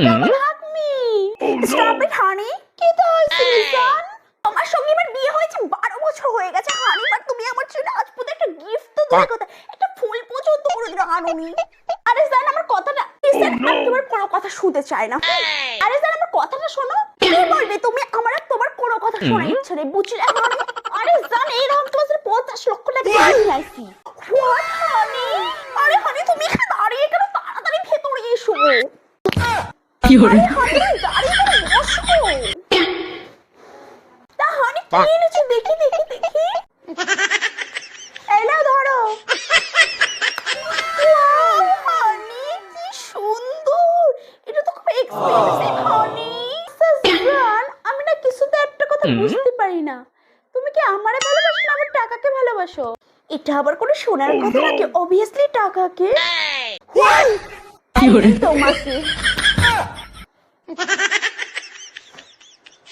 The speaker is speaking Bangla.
come on hug me stop it honey কি তো হইছে লিসন আমার সঙ্গে এবার বিয়ে হয়েছে 12 বছর হয়ে গেছে হানি বাট তুমি আমার জন্য আজ পর্যন্ত একটা গিফট তো দূরের কথা একটা ফুল পর্যন্ত কোনোদিন আনোনি আরে জান আমার কথাটা লিসন আমি তোমার কোনো কথা শুনতে চাই না আরে জান আমার কথাটা শোনো কি বলবে তুমি আমার আর তোমার কোনো কথা শোনার ইচ্ছা নেই বুঝলে হানি আরে জান এই রকম তোমার 50 লক্ষ টাকা দিয়ে আইছি হোয়াট হানি আরে হানি তুমি এখানে দাঁড়িয়ে কেন তাড়াতাড়ি ভেতরে এসো কি হলো হানি দাঁড়িয়ে কেন বসো তা হানি কি এনেছো দেখি দেখি দেখি এই নাও ধরো ওয়াও হানি কি সুন্দর এটা তো খুব এক্সপেন্সিভ হানি সাজরান আমি না কিছুতে একটা কথা বুঝতে পারি না তুমি কি আমারে ভালোবাসো না আমার টাকাকে ভালোবাসো এটা আবার কোনো শোনার কথা নাকি অবভিয়াসলি টাকাকে কি হলো তোমাকে